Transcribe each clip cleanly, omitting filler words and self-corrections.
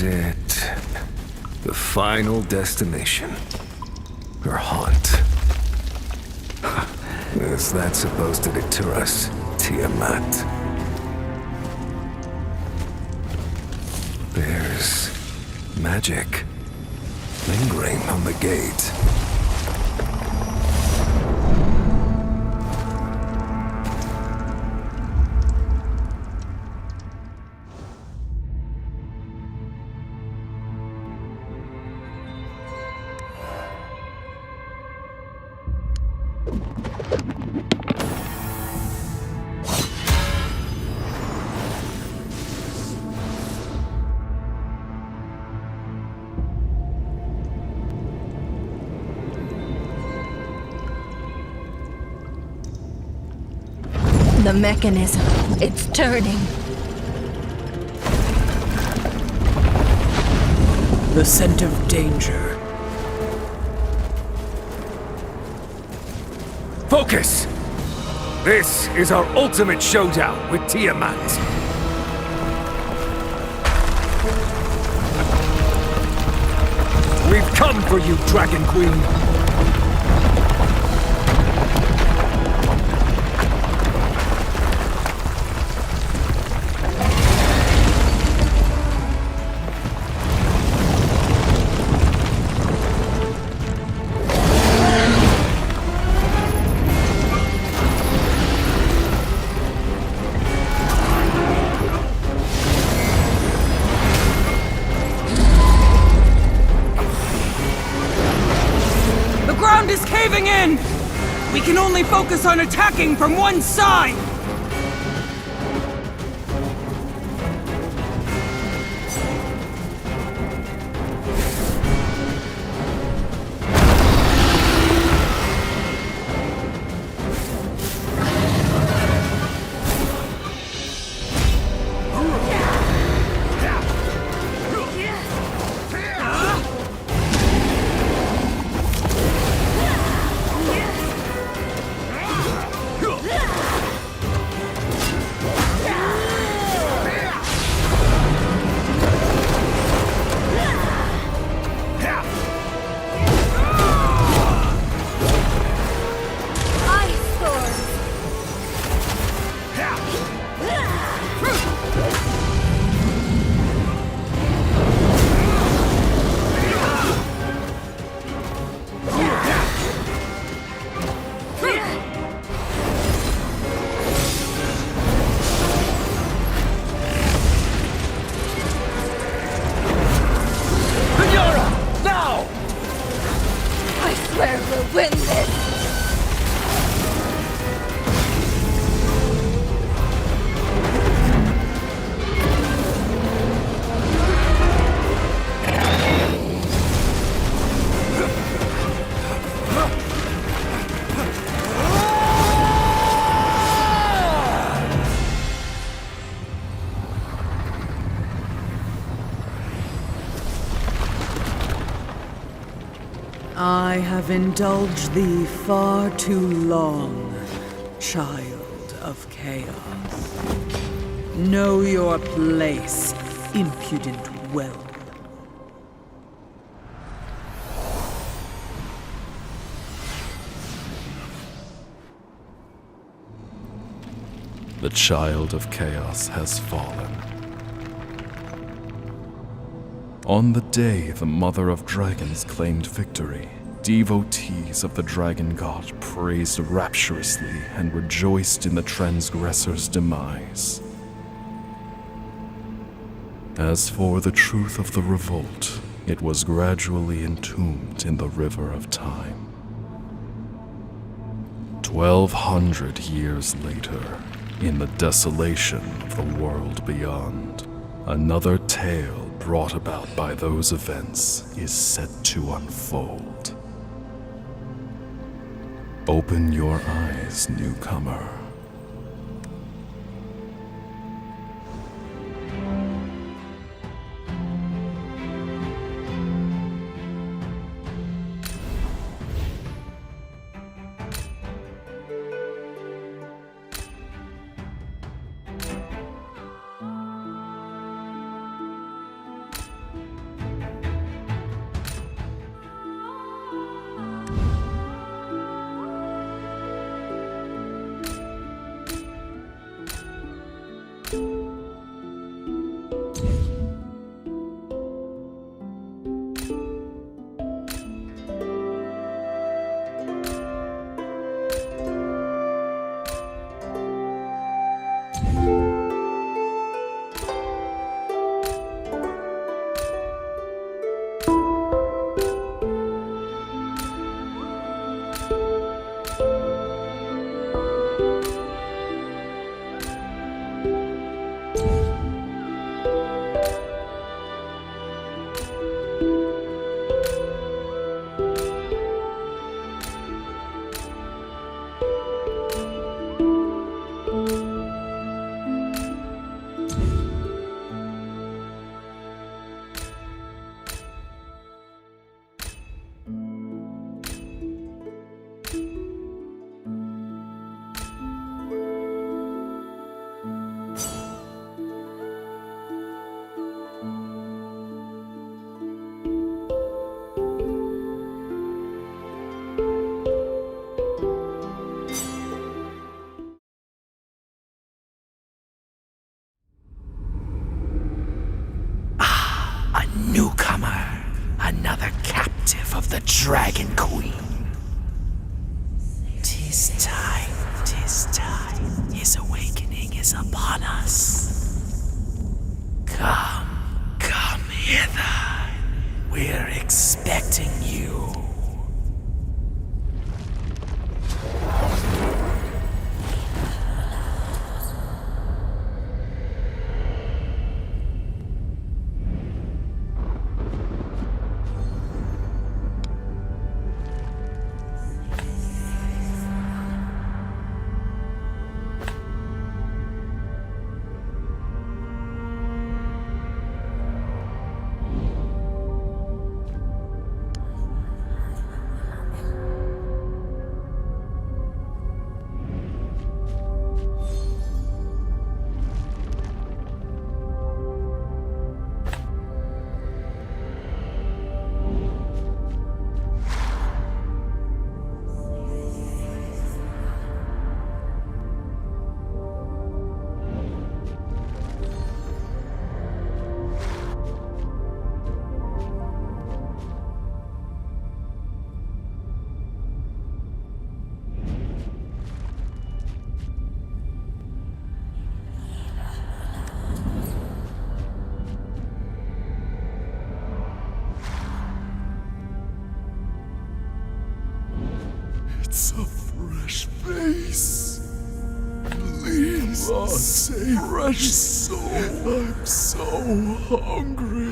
is it. The final destination. Her haunt. Is that supposed to deter us, Tiamat? There's magic lingering on the gate. The mechanism, it's turning. The scent of danger. Focus! This is our ultimate showdown with Tiamat. We've come for you, Dragon Queen. Is caving in! We can only focus on attacking from one side! We'll win this! I have indulged thee far too long, child of chaos. Know your place, impudent whelp. The child of chaos has fallen. On the day the Mother of Dragons claimed victory, devotees of the Dragon God praised rapturously and rejoiced in the transgressor's demise. As for the truth of the revolt, it was gradually entombed in the river of time. 1,200 years later, in the desolation of the world beyond, another tale brought about by those events is set to unfold. Open your eyes, newcomer. of the Dragon Queen. 'Tis time, 'tis time. His awakening is upon us. Come hither. We're expecting you. It's a fresh face. Please say fresh soul. I'm so hungry.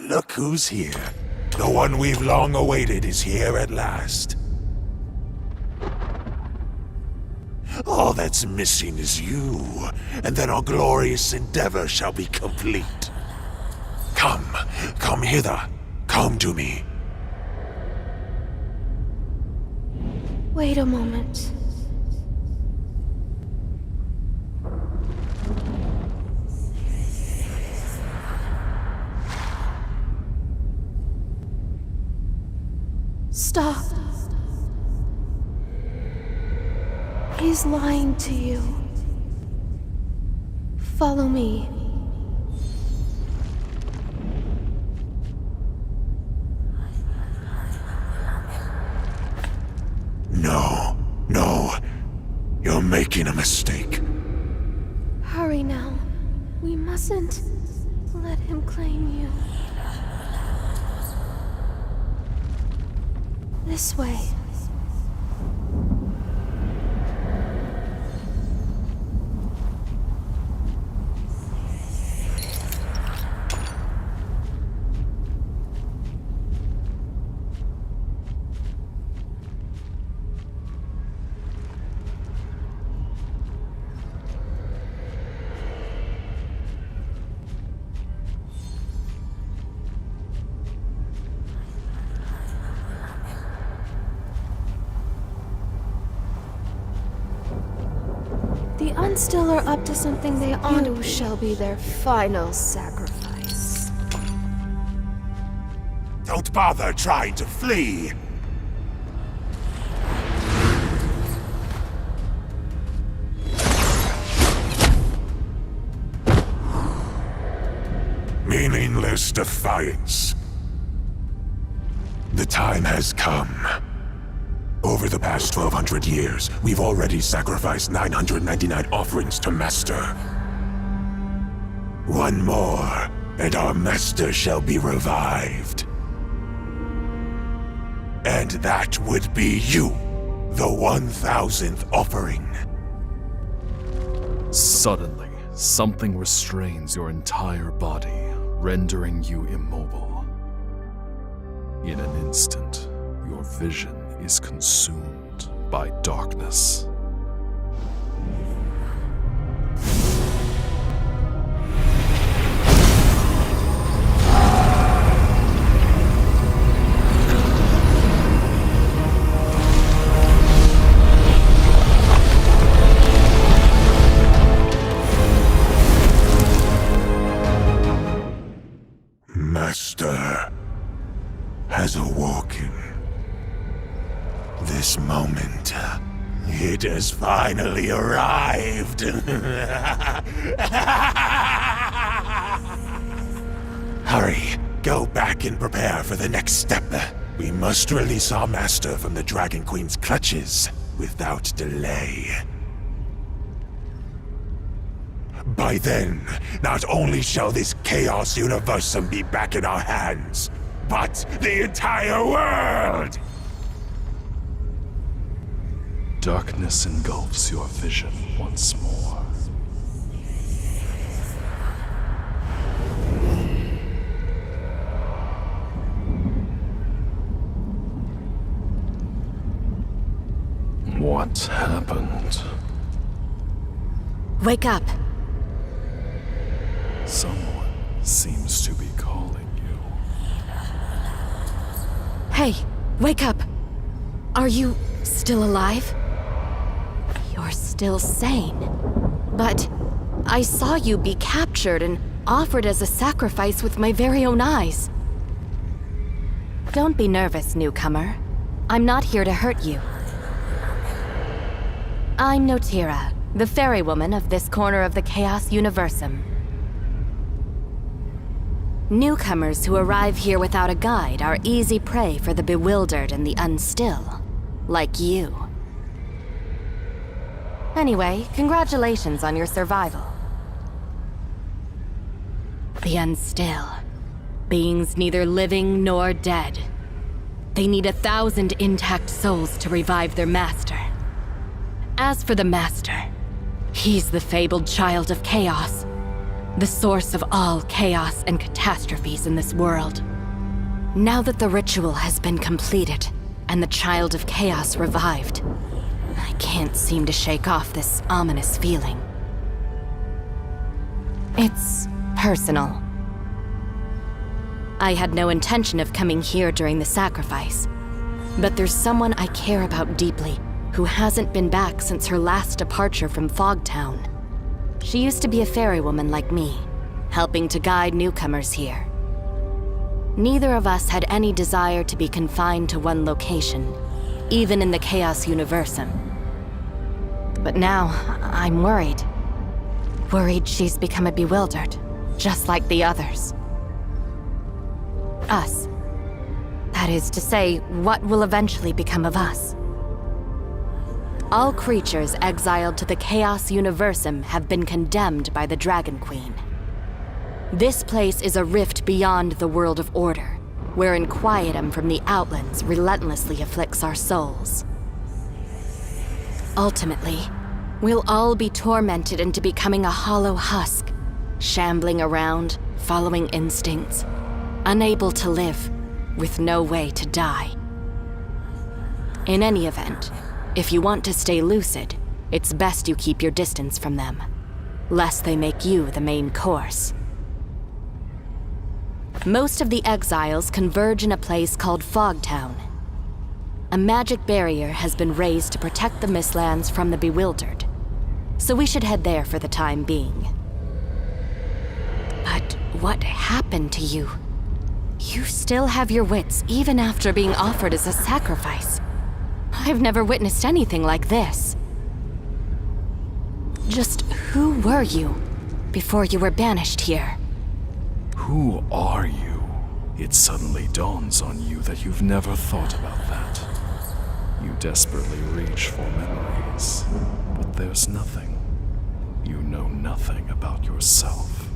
Look who's here. The one we've long awaited is here at last. All that's missing is you, and then our glorious endeavor shall be complete. Come hither. Come to me. Wait a moment. Stop. He's lying to you. Follow me. No. You're making a mistake. Hurry now. We mustn't let him claim you. This way. The Unstill are up to something they aren't. You shall be their final sacrifice. Don't bother trying to flee. Meaningless defiance. The time has come. Over the past 1,200 years, we've already sacrificed 999 offerings to Master. One more, and our Master shall be revived. And that would be you, the 1,000th offering. Suddenly, something restrains your entire body, rendering you immobile. In an instant, your vision is consumed by darkness. Master has awoken. This moment, it has finally arrived. Hurry, go back and prepare for the next step. We must release our master from the Dragon Queen's clutches without delay. By then, not only shall this Chaos Universum be back in our hands, but the entire world! Darkness engulfs your vision once more. What happened? Wake up! Someone seems to be calling you. Hey, wake up! Are you still alive? You're still sane. But I saw you be captured and offered as a sacrifice with my very own eyes. Don't be nervous, newcomer. I'm not here to hurt you. I'm Notira, the fairy woman of this corner of the Chaos Universum. Newcomers who arrive here without a guide are easy prey for the bewildered and the unstill, like you. Anyway, congratulations on your survival. The unstill. Beings neither living nor dead. They need 1,000 intact souls to revive their master. As for the master, he's the fabled child of chaos, the source of all chaos and catastrophes in this world. Now that the ritual has been completed and the child of chaos revived, I can't seem to shake off this ominous feeling. It's personal. I had no intention of coming here during the sacrifice, but there's someone I care about deeply who hasn't been back since her last departure from Fogtown. She used to be a fairy woman like me, helping to guide newcomers here. Neither of us had any desire to be confined to one location, even in the Chaos Universum. But now, I'm worried. Worried she's become a bewildered, just like the others. Us. That is to say, what will eventually become of us? All creatures exiled to the Chaos Universum have been condemned by the Dragon Queen. This place is a rift beyond the world of order, where inquietum from the Outlands relentlessly afflicts our souls. Ultimately, we'll all be tormented into becoming a hollow husk, shambling around, following instincts, unable to live, with no way to die. In any event, if you want to stay lucid, it's best you keep your distance from them, lest they make you the main course. Most of the exiles converge in a place called Fogtown. A magic barrier has been raised to protect the Mistlands from the bewildered, so we should head there for the time being. But what happened to you? You still have your wits even after being offered as a sacrifice. I've never witnessed anything like this. Just who were you before you were banished here? Who are you? It suddenly dawns on you that you've never thought about that. You desperately reach for memories, but there's nothing. You know nothing about yourself.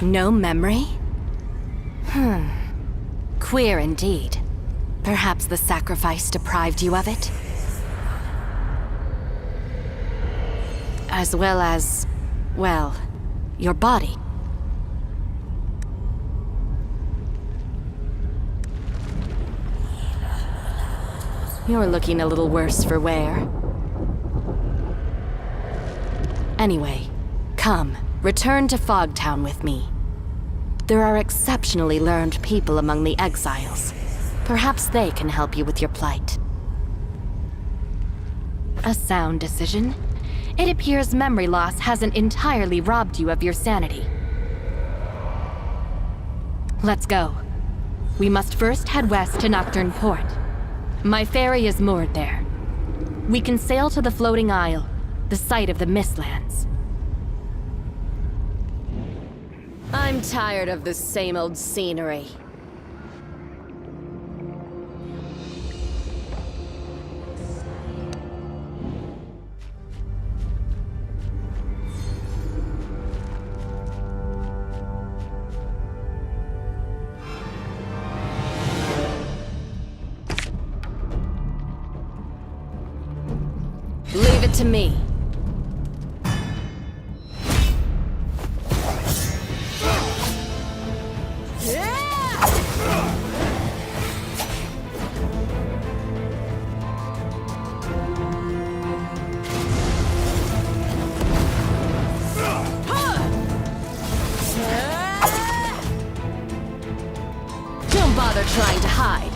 No memory? Queer indeed. Perhaps the sacrifice deprived you of it? As well as, well, your body. You're looking a little worse for wear. Anyway, come, return to Fogtown with me. There are exceptionally learned people among the exiles. Perhaps they can help you with your plight. A sound decision. It appears memory loss hasn't entirely robbed you of your sanity. Let's go. We must first head west to Nocturne Port. My ferry is moored there. We can sail to the Floating Isle, the site of the Mistlands. I'm tired of the same old scenery. Leave it to me. Don't bother trying to hide.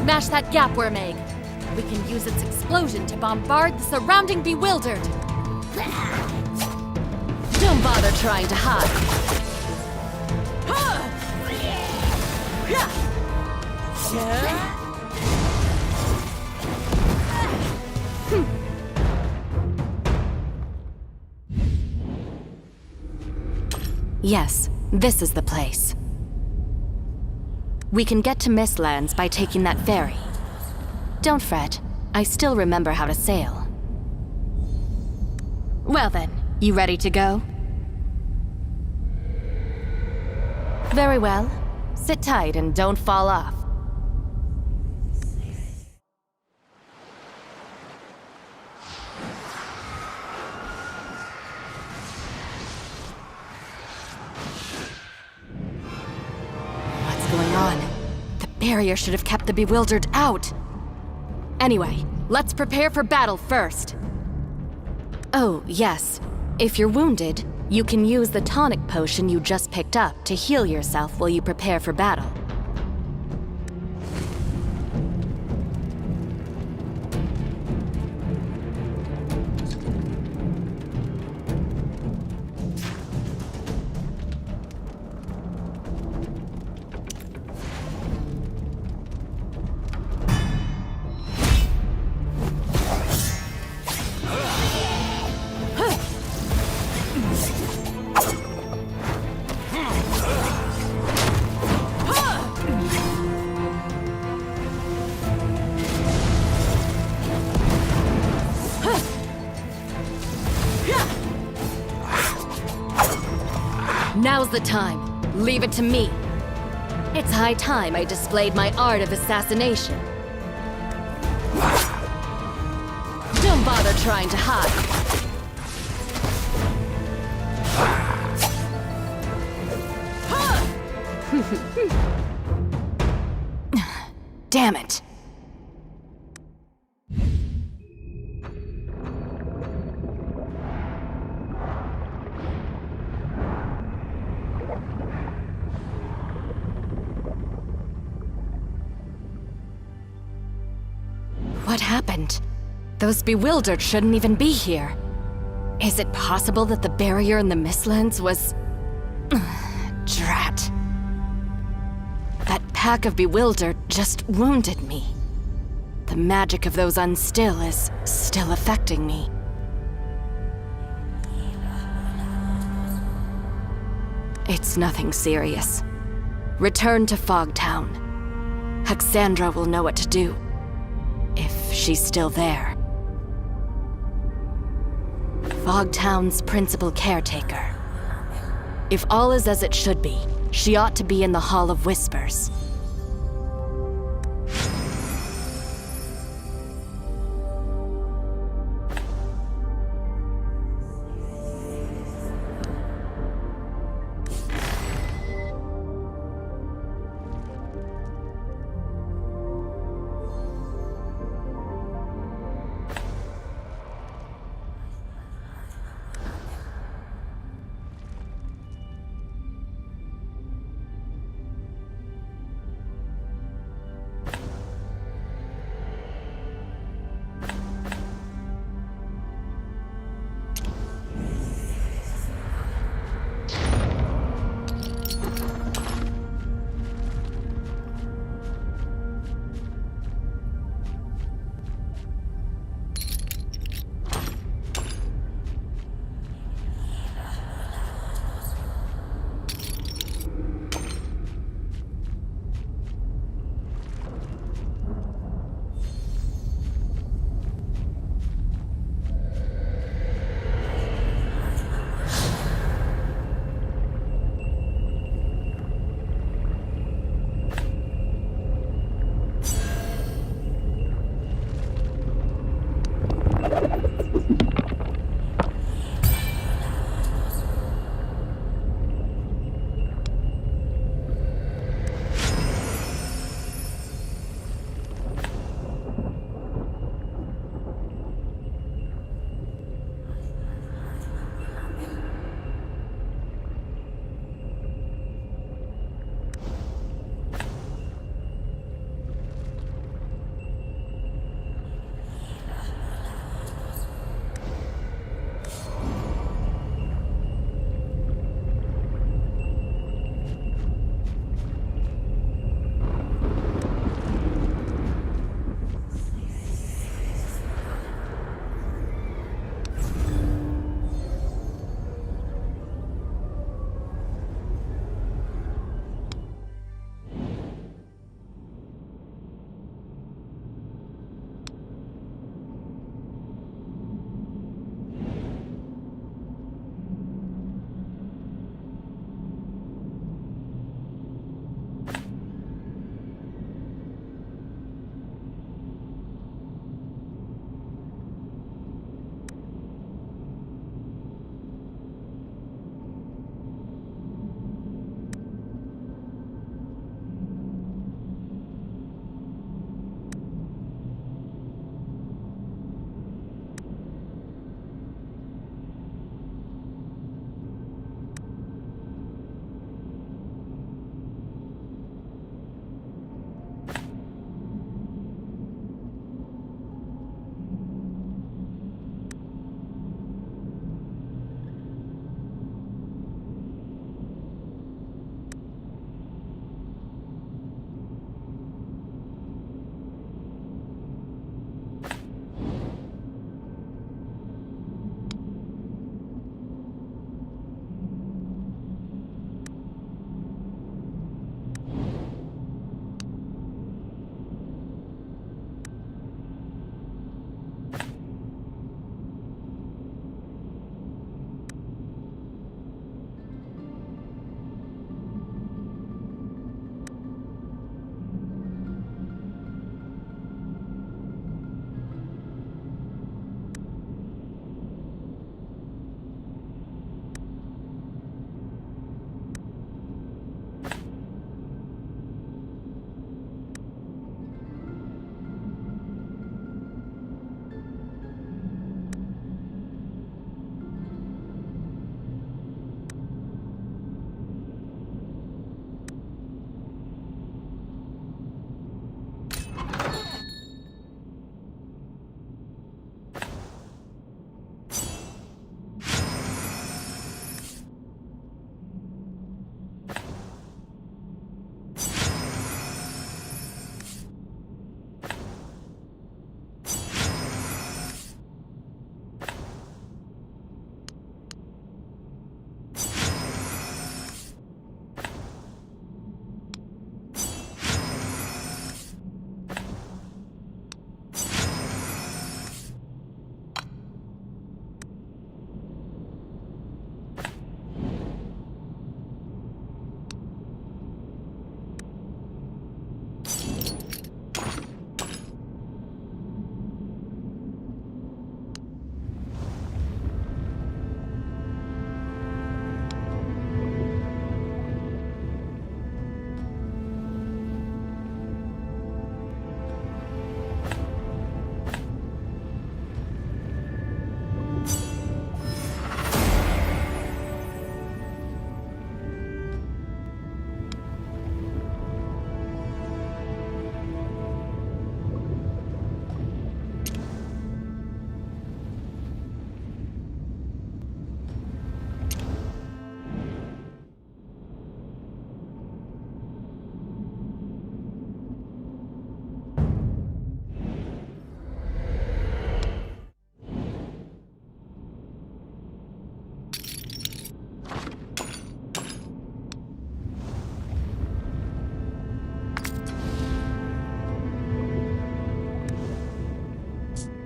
Smash that gapworm egg. We can use its explosion to bombard the surrounding bewildered. Don't bother trying to hide. Yes, this is the place. We can get to Mistlands by taking that ferry. Don't fret, I still remember how to sail. Well then, you ready to go? Very well. Sit tight and don't fall off. The barrier should have kept the bewildered out. Anyway, let's prepare for battle first. Oh, yes. If you're wounded, you can use the tonic potion you just picked up to heal yourself while you prepare for battle. Now's the time. Leave it to me. It's high time I displayed my art of assassination. Don't bother trying to hide. Damn it. What happened? Those bewildered shouldn't even be here. Is it possible that the barrier in the Mistlands was... Drat. That pack of bewildered just wounded me. The magic of those unstill is still affecting me. It's nothing serious. Return to Fogtown. Hexandra will know what to do. If she's still there. Fogtown's principal caretaker. If all is as it should be, she ought to be in the Hall of Whispers.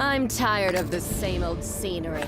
I'm tired of the same old scenery.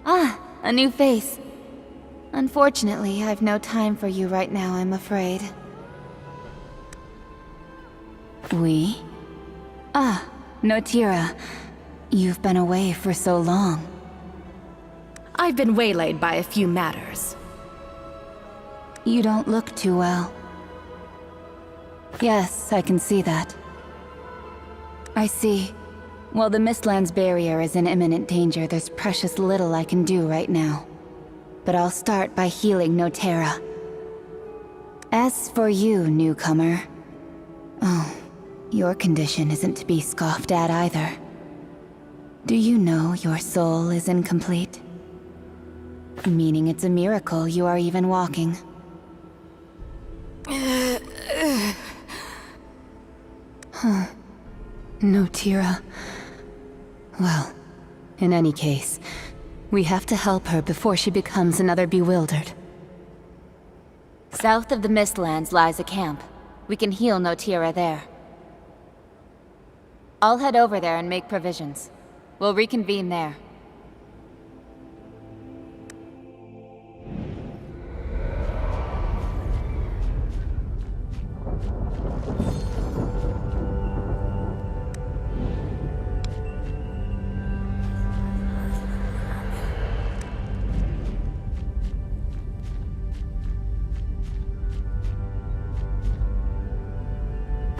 Ah, a new face. Unfortunately, I've no time for you right now, I'm afraid. We? Ah, Notira. You've been away for so long. I've been waylaid by a few matters. You don't look too well. Yes, I can see that. I see. While the Mistlands barrier is in imminent danger, there's precious little I can do right now. But I'll start by healing Notera. As for you, newcomer... Oh, your condition isn't to be scoffed at either. Do you know your soul is incomplete? Meaning it's a miracle you are even walking. Huh. Notira. Well, in any case, we have to help her before she becomes another bewildered. South of the Mistlands lies a camp. We can heal Notira there. I'll head over there and make provisions. We'll reconvene there.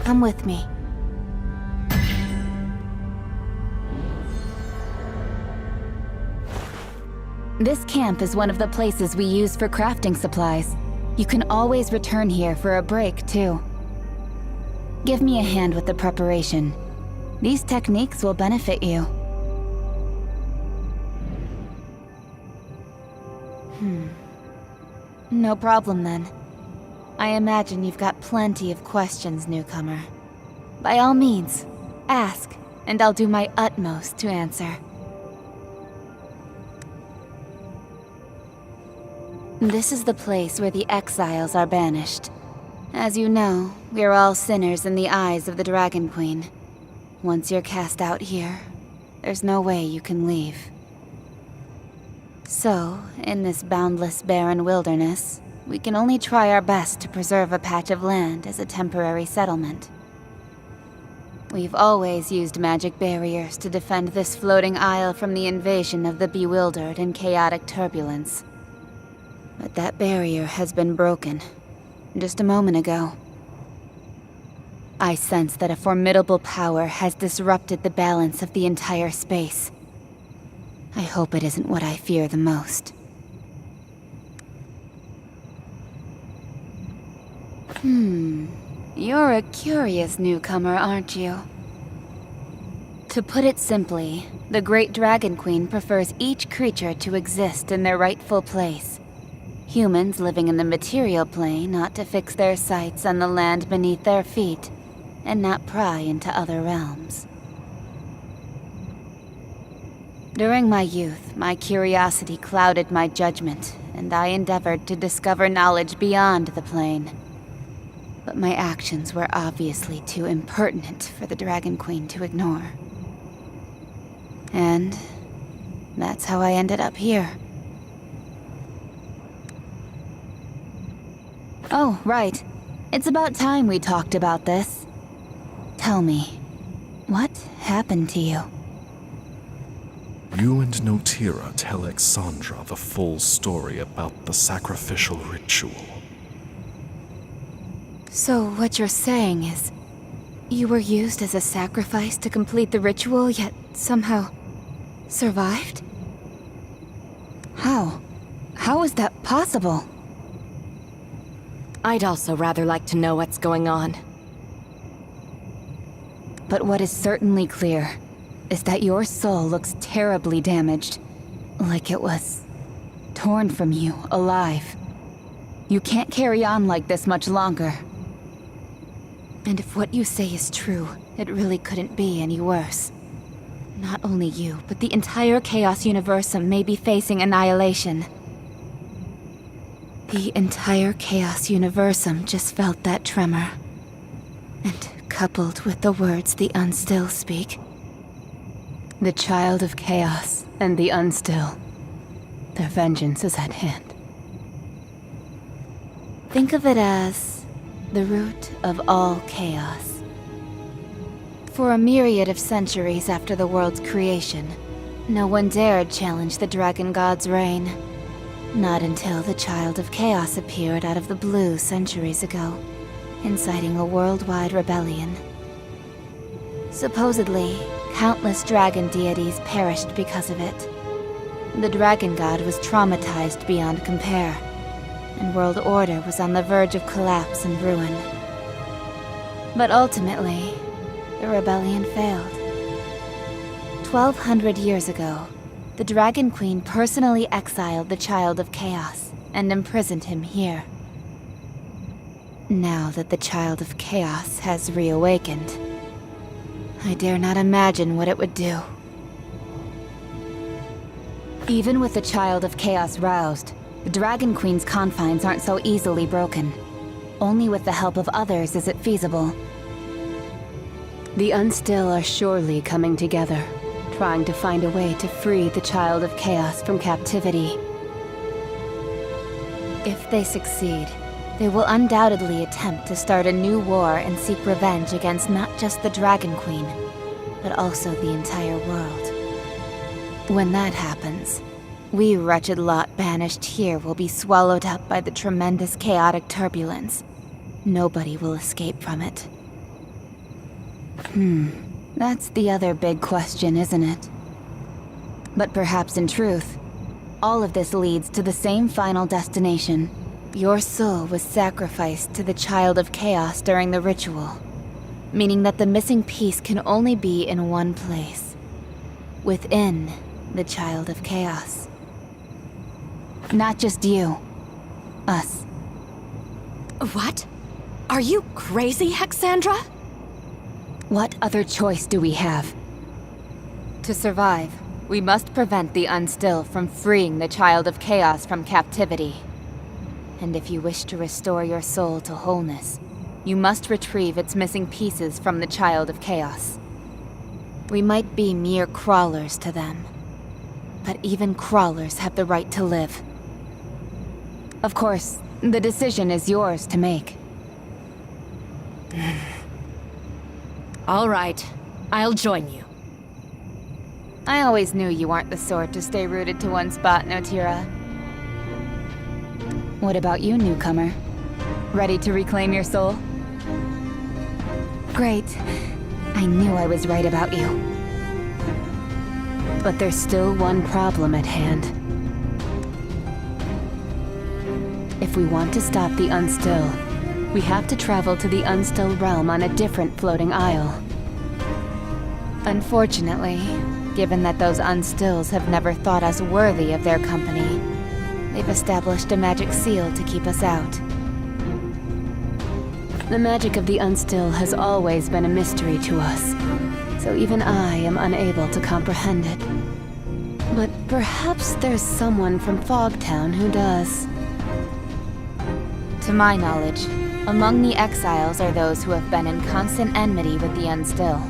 Come with me. This camp is one of the places we use for crafting supplies. You can always return here for a break, too. Give me a hand with the preparation. These techniques will benefit you. No problem, then. I imagine you've got plenty of questions, newcomer. By all means, ask, and I'll do my utmost to answer. This is the place where the exiles are banished. As you know, we're all sinners in the eyes of the Dragon Queen. Once you're cast out here, there's no way you can leave. So, in this boundless barren wilderness, we can only try our best to preserve a patch of land as a temporary settlement. We've always used magic barriers to defend this floating isle from the invasion of the bewildered and chaotic turbulence. But that barrier has been broken, just a moment ago. I sense that a formidable power has disrupted the balance of the entire space. I hope it isn't what I fear the most. You're a curious newcomer, aren't you? To put it simply, the Great Dragon Queen prefers each creature to exist in their rightful place. Humans living in the material plane ought to fix their sights on the land beneath their feet, and not pry into other realms. During my youth, my curiosity clouded my judgment, and I endeavored to discover knowledge beyond the plane. But my actions were obviously too impertinent for the Dragon Queen to ignore. And that's how I ended up here. Oh, right. It's about time we talked about this. Tell me, what happened to you? You and Notira tell Exandra the full story about the sacrificial ritual. So what you're saying is, you were used as a sacrifice to complete the ritual, yet somehow survived? How? How is that possible? I'd also rather like to know what's going on. But what is certainly clear is that your soul looks terribly damaged, like it was torn from you alive. You can't carry on like this much longer. And if what you say is true, it really couldn't be any worse. Not only you, but the entire Chaos Universum may be facing annihilation. The entire Chaos Universum just felt that tremor. And coupled with the words the Unstill speak, the Child of Chaos and the Unstill, their vengeance is at hand. Think of it as the root of all chaos. For a myriad of centuries after the world's creation, no one dared challenge the Dragon God's reign. Not until the Child of Chaos appeared out of the blue centuries ago, inciting a worldwide rebellion. Supposedly, countless dragon deities perished because of it. The Dragon God was traumatized beyond compare, and world order was on the verge of collapse and ruin. But ultimately, the rebellion failed. 1,200 years ago, the Dragon Queen personally exiled the Child of Chaos and imprisoned him here. Now that the Child of Chaos has reawakened, I dare not imagine what it would do. Even with the Child of Chaos roused, the Dragon Queen's confines aren't so easily broken. Only with the help of others is it feasible. The Unstill are surely coming together, trying to find a way to free the Child of Chaos from captivity. If they succeed, they will undoubtedly attempt to start a new war and seek revenge against not just the Dragon Queen, but also the entire world. When that happens, we wretched lot banished here will be swallowed up by the tremendous chaotic turbulence. Nobody will escape from it. That's the other big question, isn't it? But perhaps in truth, all of this leads to the same final destination. Your soul was sacrificed to the Child of Chaos during the ritual, meaning that the missing piece can only be in one place, within the Child of Chaos. Not just you. Us. What? Are you crazy, Hexandra? What other choice do we have? To survive, we must prevent the Unstill from freeing the Child of Chaos from captivity. And if you wish to restore your soul to wholeness, you must retrieve its missing pieces from the Child of Chaos. We might be mere crawlers to them, but even crawlers have the right to live. Of course, The decision is yours to make. All right, I'll join you. I always knew you aren't the sort to stay rooted to one spot, Notira. What about you, newcomer? Ready to reclaim your soul? Great. I knew I was right about you. But there's still one problem at hand. If we want to stop the Unstill, we have to travel to the Unstill realm on a different floating isle. Unfortunately, given that those Unstills have never thought us worthy of their company, they've established a magic seal to keep us out. The magic of the Unstill has always been a mystery to us, so even I am unable to comprehend it. But perhaps there's someone from Fogtown who does. To my knowledge, among the exiles are those who have been in constant enmity with the Unstill.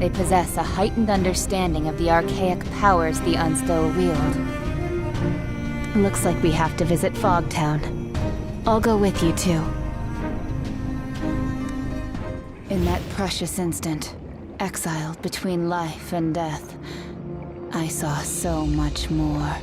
They possess a heightened understanding of the archaic powers the Unstill wield. Looks like we have to visit Fogtown. I'll go with you too. In that precious instant, exiled between life and death, I saw so much more.